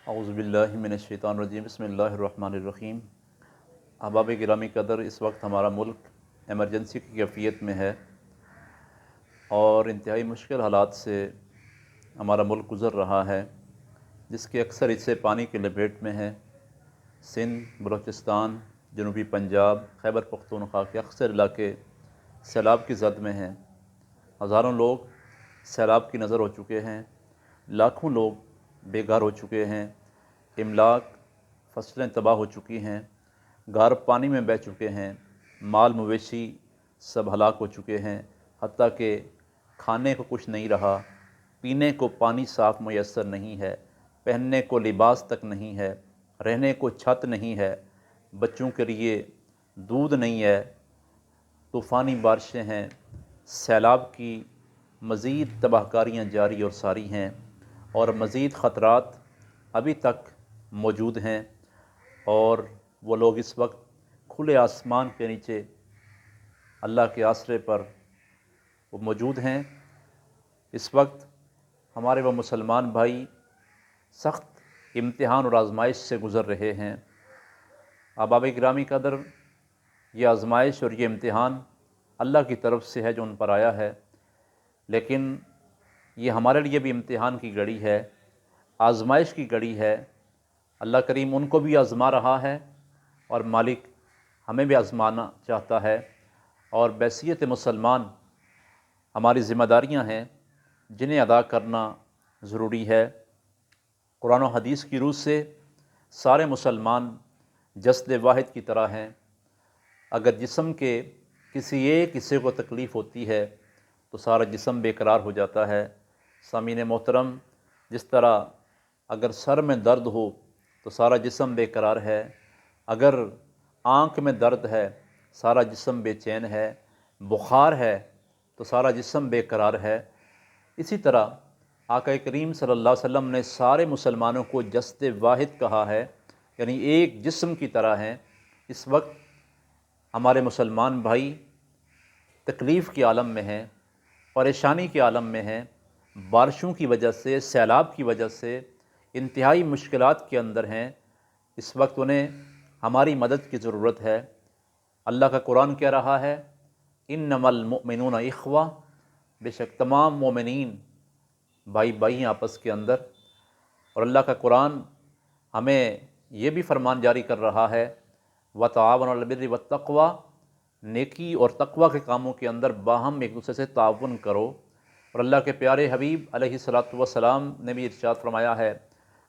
اعوذ باللہ من الشیطان الرجیم بسم اللہ الرحمن الرحیم۔ احباب گرامی قدر، اس وقت ہمارا ملک ایمرجنسی کی کیفیت میں ہے اور انتہائی مشکل حالات سے ہمارا ملک گزر رہا ہے، جس کے اکثر حصے پانی کی لپیٹ میں ہیں۔ سندھ، بلوچستان، جنوبی پنجاب، خیبر پختونخوا کے اکثر علاقے سیلاب کی زد میں ہیں۔ ہزاروں لوگ سیلاب کی نظر ہو چکے ہیں، لاکھوں لوگ بے گھر ہو چکے ہیں، املاک فصلیں تباہ ہو چکی ہیں، گھر پانی میں بہہ چکے ہیں، مال مویشی سب ہلاک ہو چکے ہیں، حتیٰ کہ کھانے کو کچھ نہیں رہا، پینے کو پانی صاف میسر نہیں ہے، پہننے کو لباس تک نہیں ہے، رہنے کو چھت نہیں ہے، بچوں کے لیے دودھ نہیں ہے، طوفانی بارشیں ہیں، سیلاب کی مزید تباہ کاریاں جاری اور ساری ہیں، اور مزید خطرات ابھی تک موجود ہیں، اور وہ لوگ اس وقت کھلے آسمان کے نیچے اللہ کے آسرے پر وہ موجود ہیں۔ اس وقت ہمارے وہ مسلمان بھائی سخت امتحان اور آزمائش سے گزر رہے ہیں۔ احباب گرامی قدر، یہ آزمائش اور یہ امتحان اللہ کی طرف سے ہے جو ان پر آیا ہے، لیکن یہ ہمارے لیے بھی امتحان کی گھڑی ہے، آزمائش کی گھڑی ہے۔ اللہ کریم ان کو بھی آزما رہا ہے اور مالک ہمیں بھی آزمانا چاہتا ہے، اور بحیثیت مسلمان ہماری ذمہ داریاں ہیں جنہیں ادا کرنا ضروری ہے۔ قرآن و حدیث کی روح سے سارے مسلمان جسد واحد کی طرح ہیں۔ اگر جسم کے کسی ایک حصے کو تکلیف ہوتی ہے تو سارا جسم بے قرار ہو جاتا ہے۔ سامعین محترم، جس طرح اگر سر میں درد ہو تو سارا جسم بے قرار ہے، اگر آنکھ میں درد ہے سارا جسم بے چین ہے، بخار ہے تو سارا جسم بے قرار ہے۔ اسی طرح آقا کریم صلی اللہ علیہ وسلم نے سارے مسلمانوں کو جسد واحد کہا ہے، یعنی ایک جسم کی طرح ہیں۔ اس وقت ہمارے مسلمان بھائی تکلیف کے عالم میں ہیں، پریشانی کے عالم میں ہیں، بارشوں کی وجہ سے، سیلاب کی وجہ سے انتہائی مشکلات کے اندر ہیں۔ اس وقت انہیں ہماری مدد کی ضرورت ہے۔ اللہ کا قرآن کہہ رہا ہے، انما المؤمنون اخوہ، بے شک تمام مومنین بھائی بھائی ہیں آپس کے اندر۔ اور اللہ کا قرآن ہمیں یہ بھی فرمان جاری کر رہا ہے، وتعاونوا علی البر والتقوی، نیکی اور تقوی کے کاموں کے اندر باہم ایک دوسرے سے تعاون کرو۔ اور اللہ کے پیارے حبیب علیہ الصلوۃ والسلام نے بھی ارشاد فرمایا ہے،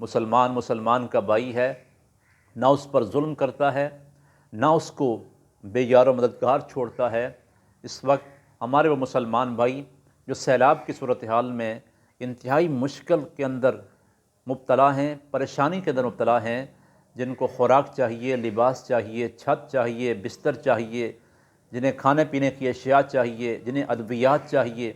مسلمان مسلمان کا بھائی ہے، نہ اس پر ظلم کرتا ہے، نہ اس کو بے یار و مددگار چھوڑتا ہے۔ اس وقت ہمارے وہ مسلمان بھائی جو سیلاب کی صورتحال میں انتہائی مشکل کے اندر مبتلا ہیں، پریشانی کے اندر مبتلا ہیں، جن کو خوراک چاہیے، لباس چاہیے، چھت چاہیے، بستر چاہیے، جنہیں کھانے پینے کی اشیاء چاہیے، جنہیں ادویات چاہیے،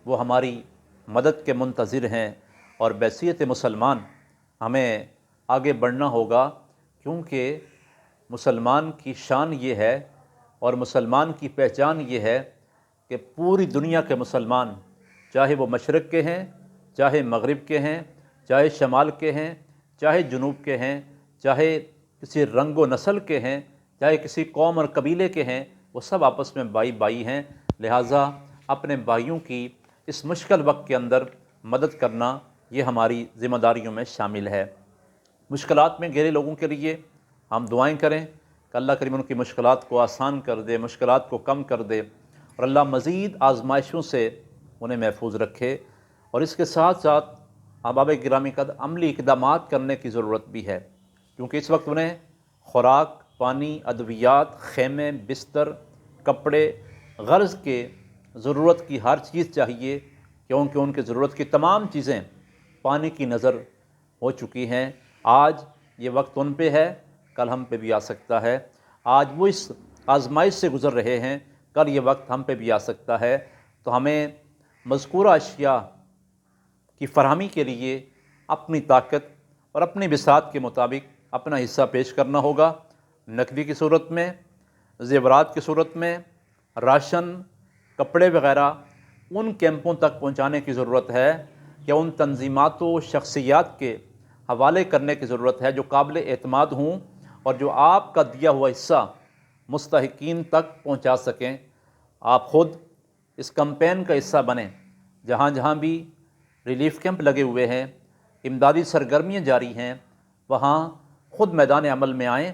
وہ ہماری مدد کے منتظر ہیں۔ اور بحیثیت مسلمان ہمیں آگے بڑھنا ہوگا، کیونکہ مسلمان کی شان یہ ہے اور مسلمان کی پہچان یہ ہے کہ پوری دنیا کے مسلمان، چاہے وہ مشرق کے ہیں، چاہے مغرب کے ہیں، چاہے شمال کے ہیں، چاہے جنوب کے ہیں، چاہے کسی رنگ و نسل کے ہیں، چاہے کسی قوم اور قبیلے کے ہیں، وہ سب آپس میں بھائی بھائی ہیں۔ لہٰذا اپنے بھائیوں کی اس مشکل وقت کے اندر مدد کرنا یہ ہماری ذمہ داریوں میں شامل ہے۔ مشکلات میں گھرے لوگوں کے لیے ہم دعائیں کریں کہ اللہ کریم ان کی مشکلات کو آسان کر دے، مشکلات کو کم کر دے، اور اللہ مزید آزمائشوں سے انہیں محفوظ رکھے۔ اور اس کے ساتھ ساتھ احباب گرامی قدر عملی اقدامات کرنے کی ضرورت بھی ہے، کیونکہ اس وقت انہیں خوراک، پانی، ادویات، خیمے، بستر، کپڑے، غرض کے ضرورت کی ہر چیز چاہیے، کیونکہ ان کی ضرورت کی تمام چیزیں پانی کی نظر ہو چکی ہیں۔ آج یہ وقت ان پہ ہے، کل ہم پہ بھی آ سکتا ہے۔ آج وہ اس آزمائش سے گزر رہے ہیں، کل یہ وقت ہم پہ بھی آ سکتا ہے۔ تو ہمیں مذکورہ اشیاء کی فراہمی کے لیے اپنی طاقت اور اپنی بساط کے مطابق اپنا حصہ پیش کرنا ہوگا، نقدی کی صورت میں، زیورات کی صورت میں، راشن، کپڑے وغیرہ ان کیمپوں تک پہنچانے کی ضرورت ہے کہ ان تنظیمات و شخصیات کے حوالے کرنے کی ضرورت ہے جو قابل اعتماد ہوں اور جو آپ کا دیا ہوا حصہ مستحقین تک پہنچا سکیں۔ آپ خود اس کمپین کا حصہ بنیں، جہاں جہاں بھی ریلیف کیمپ لگے ہوئے ہیں، امدادی سرگرمیاں جاری ہیں، وہاں خود میدان عمل میں آئیں،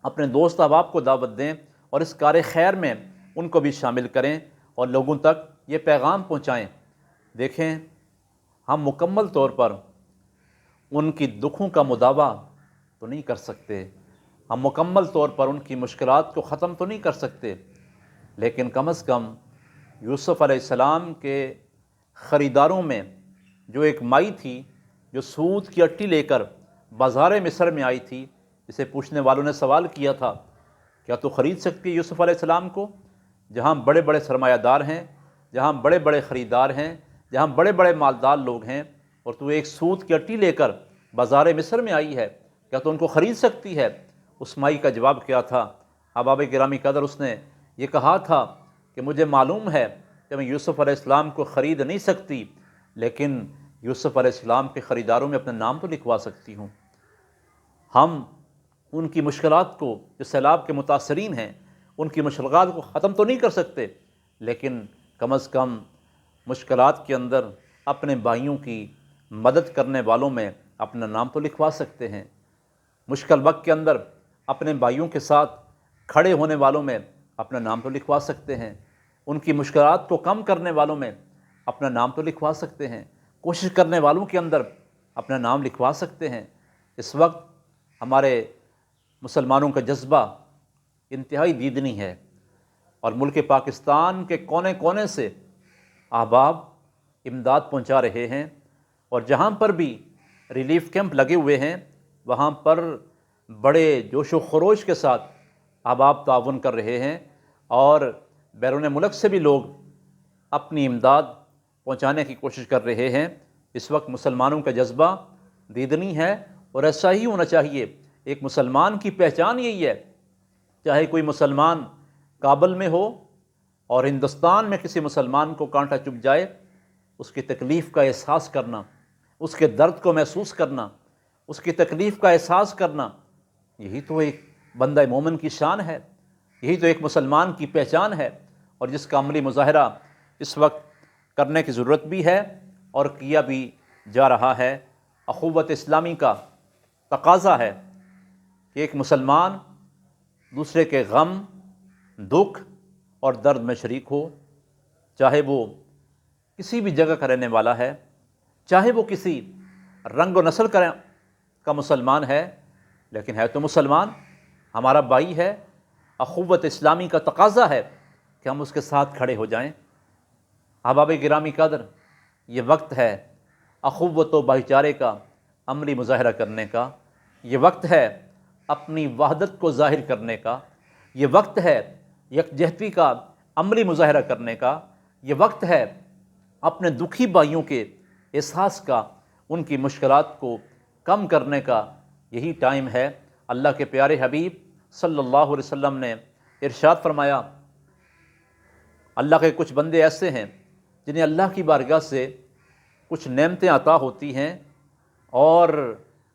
اپنے دوست احباب کو دعوت دیں اور اس کار خیر میں ان کو بھی شامل کریں اور لوگوں تک یہ پیغام پہنچائیں۔ دیکھیں، ہم مکمل طور پر ان کی دکھوں کا مداوع تو نہیں کر سکتے، ہم مکمل طور پر ان کی مشکلات کو ختم تو نہیں کر سکتے، لیکن کم از کم یوسف علیہ السلام کے خریداروں میں جو ایک مائی تھی جو سود کی اٹی لے کر بازار مصر میں آئی تھی، اسے پوچھنے والوں نے سوال کیا تھا، کیا تو خرید سکتی ہے یوسف علیہ السلام کو؟ جہاں بڑے بڑے سرمایہ دار ہیں، جہاں بڑے بڑے خریدار ہیں، جہاں بڑے بڑے مالدار لوگ ہیں، اور تو ایک سود کی اٹی لے کر بازار مصر میں آئی ہے، کیا تو ان کو خرید سکتی ہے؟ اس مائی کا جواب کیا تھا؟ احباب گرامی قدر، اس نے یہ کہا تھا کہ مجھے معلوم ہے کہ میں یوسف علیہ السلام کو خرید نہیں سکتی، لیکن یوسف علیہ السلام کے خریداروں میں اپنا نام تو لکھوا سکتی ہوں۔ ہم ان کی مشکلات کو، جو سیلاب کے متاثرین ہیں، ان کی مشکلات کو ختم تو نہیں کر سکتے، لیکن کم از کم مشکلات کے اندر اپنے بھائیوں کی مدد کرنے والوں میں اپنا نام تو لکھوا سکتے ہیں۔ مشکل وقت کے اندر اپنے بھائیوں کے ساتھ کھڑے ہونے والوں میں اپنا نام تو لکھوا سکتے ہیں، ان کی مشکلات کو کم کرنے والوں میں اپنا نام تو لکھوا سکتے ہیں، کوشش کرنے والوں کے اندر اپنا نام لکھوا سکتے ہیں۔ اس وقت ہمارے مسلمانوں کا جذبہ انتہائی دیدنی ہے، اور ملک پاکستان کے کونے کونے سے احباب امداد پہنچا رہے ہیں، اور جہاں پر بھی ریلیف کیمپ لگے ہوئے ہیں وہاں پر بڑے جوش و خروش کے ساتھ احباب تعاون کر رہے ہیں، اور بیرون ملک سے بھی لوگ اپنی امداد پہنچانے کی کوشش کر رہے ہیں۔ اس وقت مسلمانوں کا جذبہ دیدنی ہے، اور ایسا ہی ہونا چاہیے۔ ایک مسلمان کی پہچان یہی ہے، چاہے کوئی مسلمان کابل میں ہو اور ہندوستان میں کسی مسلمان کو کانٹا چبھ جائے، اس کی تکلیف کا احساس کرنا، اس کے درد کو محسوس کرنا، اس کی تکلیف کا احساس کرنا، یہی تو ایک بندہ مومن کی شان ہے، یہی تو ایک مسلمان کی پہچان ہے، اور جس کا عملی مظاہرہ اس وقت کرنے کی ضرورت بھی ہے اور کیا بھی جا رہا ہے۔ اخوت اسلامی کا تقاضا ہے کہ ایک مسلمان دوسرے کے غم، دکھ اور درد میں شریک ہو، چاہے وہ کسی بھی جگہ کا رہنے والا ہے، چاہے وہ کسی رنگ و نسل کا مسلمان ہے، لیکن ہے تو مسلمان، ہمارا بھائی ہے۔ اخوت اسلامی کا تقاضا ہے کہ ہم اس کے ساتھ کھڑے ہو جائیں۔ احباب گرامی قدر، یہ وقت ہے اخوت و بھائی چارے کا عملی مظاہرہ کرنے کا، یہ وقت ہے اپنی وحدت کو ظاہر کرنے کا، یہ وقت ہے یکجہتی کا عملی مظاہرہ کرنے کا، یہ وقت ہے اپنے دکھی بھائیوں کے احساس کا، ان کی مشکلات کو کم کرنے کا، یہی ٹائم ہے۔ اللہ کے پیارے حبیب صلی اللہ علیہ وسلم نے ارشاد فرمایا، اللہ کے کچھ بندے ایسے ہیں جنہیں اللہ کی بارگاہ سے کچھ نعمتیں عطا ہوتی ہیں، اور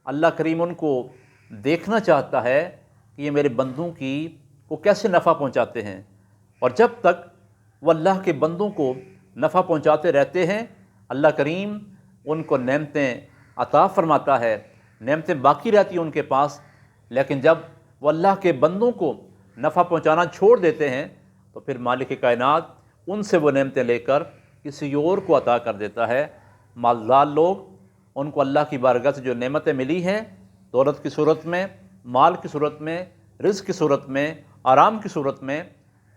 اللہ کریم ان کو دیکھنا چاہتا ہے کہ یہ میرے بندوں کی کو کیسے نفع پہنچاتے ہیں، اور جب تک وہ اللہ کے بندوں کو نفع پہنچاتے رہتے ہیں، اللہ کریم ان کو نعمتیں عطا فرماتا ہے، نعمتیں باقی رہتی ہیں ان کے پاس، لیکن جب وہ اللہ کے بندوں کو نفع پہنچانا چھوڑ دیتے ہیں تو پھر مالک کائنات ان سے وہ نعمتیں لے کر کسی اور کو عطا کر دیتا ہے۔ مالدار لوگ، ان کو اللہ کی بارگاہ سے جو نعمتیں ملی ہیں، دولت کی صورت میں، مال کی صورت میں، رزق کی صورت میں، آرام کی صورت میں،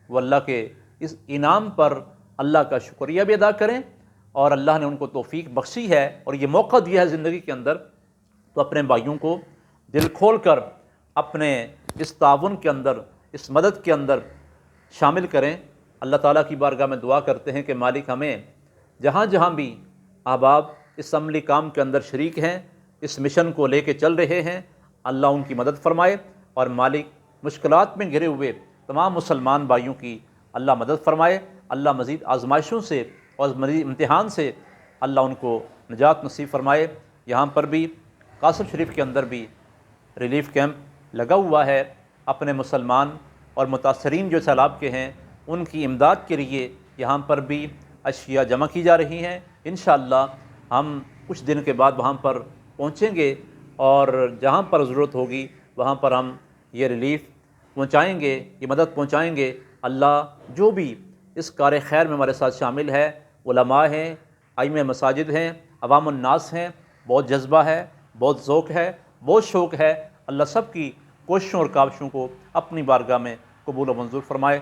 وہ اللہ کے اس انعام پر اللہ کا شکریہ بھی ادا کریں، اور اللہ نے ان کو توفیق بخشی ہے اور یہ موقع دیا ہے زندگی کے اندر، تو اپنے بھائیوں کو دل کھول کر اپنے اس تعاون کے اندر، اس مدد کے اندر شامل کریں۔ اللہ تعالیٰ کی بارگاہ میں دعا کرتے ہیں کہ مالک ہمیں جہاں جہاں بھی احباب اس عملی کام کے اندر شریک ہیں، اس مشن کو لے کے چل رہے ہیں، اللہ ان کی مدد فرمائے، اور مالک مشکلات میں گھرے ہوئے تمام مسلمان بھائیوں کی اللہ مدد فرمائے۔ اللہ مزید آزمائشوں سے اور مزید امتحان سے اللہ ان کو نجات نصیب فرمائے۔ یہاں پر بھی قاسم شریف کے اندر بھی ریلیف کیمپ لگا ہوا ہے. اپنے مسلمان اور متاثرین جو سیلاب کے ہیں ان کی امداد کے لیے یہاں پر بھی اشیاء جمع کی جا رہی ہیں. انشاءاللہ ہم کچھ دن کے بعد وہاں پر پہنچیں گے اور جہاں پر ضرورت ہوگی وہاں پر ہم یہ ریلیف پہنچائیں گے، یہ مدد پہنچائیں گے. اللہ جو بھی اس کار خیر میں ہمارے ساتھ شامل ہے، علماء ہیں، ائمہ مساجد ہیں، عوام الناس ہیں، بہت جذبہ ہے، بہت ذوق ہے، بہت شوق ہے، اللہ سب کی کوششوں اور کاوشوں کو اپنی بارگاہ میں قبول و منظور فرمائے.